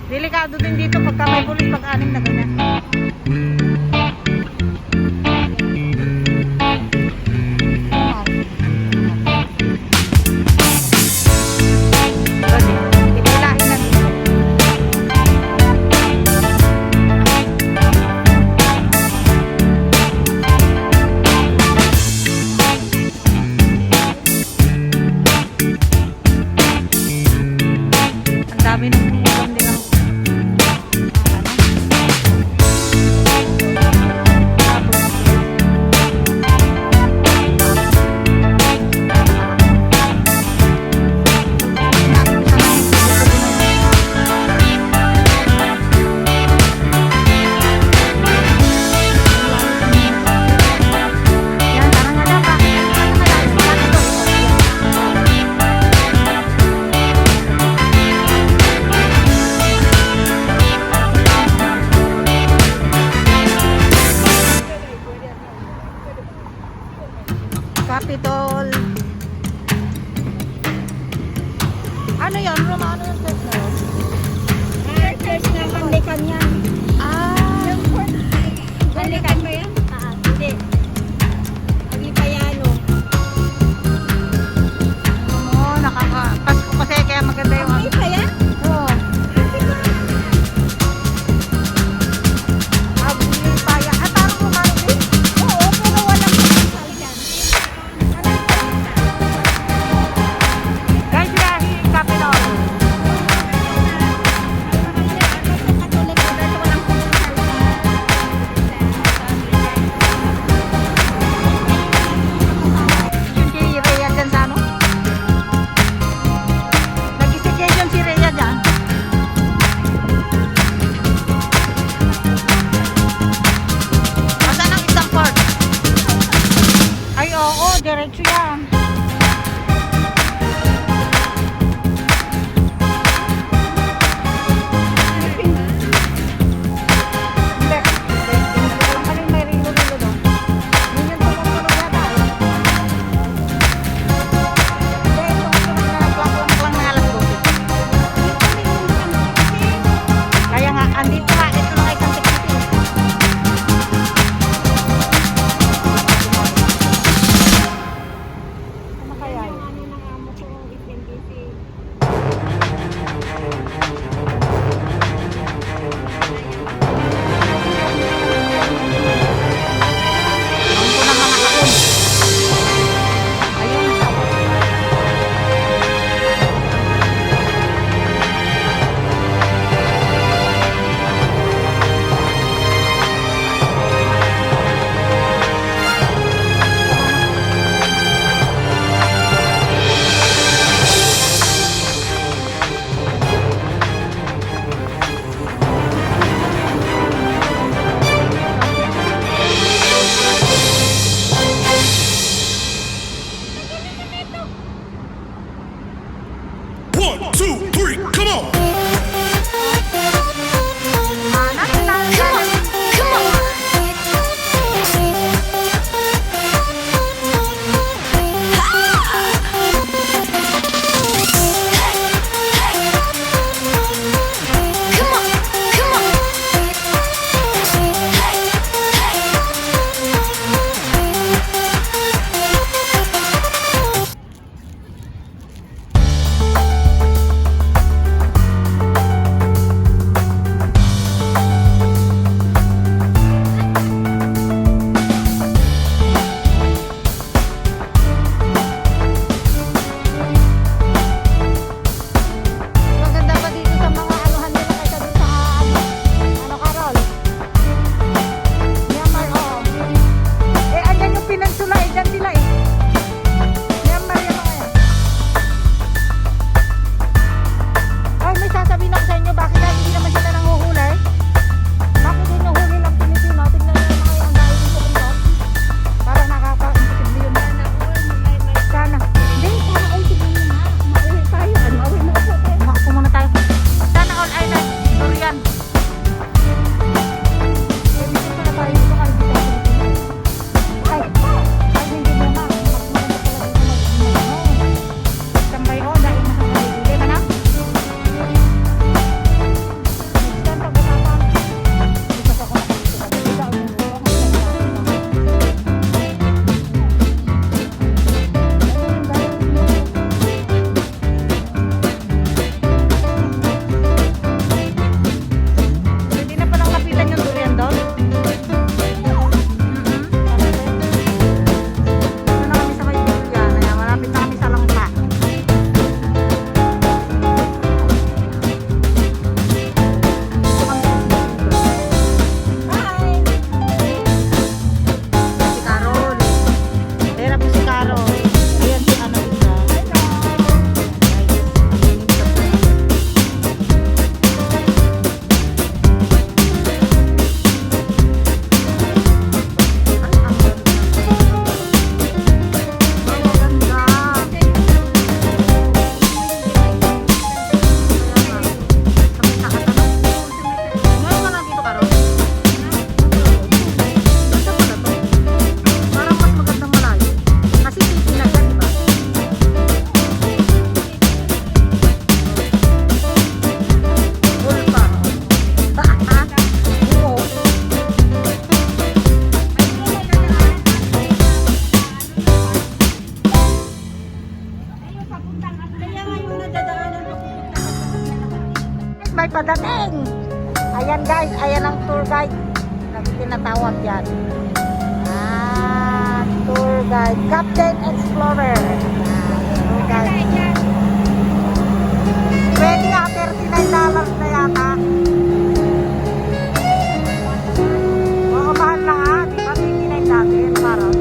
Delikado din dito pagka may pulis pag-anim na ganyan. Ang dami ng ulam nila. Capitol. Ano yan? Romano yung church na yun? Church ng Anglican yan. Ah. Anglican ba yan? Hindi. Agipayano. Oo, nakaka-Pasko kasi kaya maganda yung Agipa yan? Oo. Agipaya. Ah, parang Romano din. Oo, pero walang kasal yan. Guys, dahil Capitol. Katolik ko dahil walang kasal. Yung si Rhea dyan sa ano? Nag-staycation si Rhea dyan. Asan ang isang port? Ay, oo, diretso yan. Hindi. Ang kaling may rilo-rilo doon. Yun yung tulong-tulong yata eh. Hindi, itong tulong na plak-plak-plak na alas 12. Kaya nga, andito nga, ito na kay Kantik City. Ano kaya yun? Ano ng amo ko, FNDC. Ang po ng mga akon. Ayun. One, two, three, come on! may padating. Ayan guys, ayan ang tour guide. Tinatawag yan. Tour guide. Captain Explorer. Tour guide. Pwede nga, $39 na yata. Oo, mahal na nga. Di ba, $39 natin. Parang.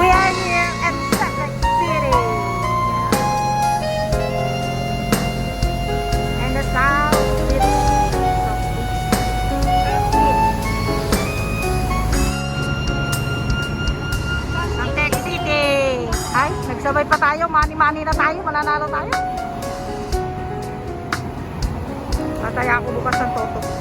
We are here at Salt City. And the South City. Suntec City. Ay, nagsabay pa tayo. Mani-mani na tayo. Mananalo tayo. Tataya ako bukas ng toto.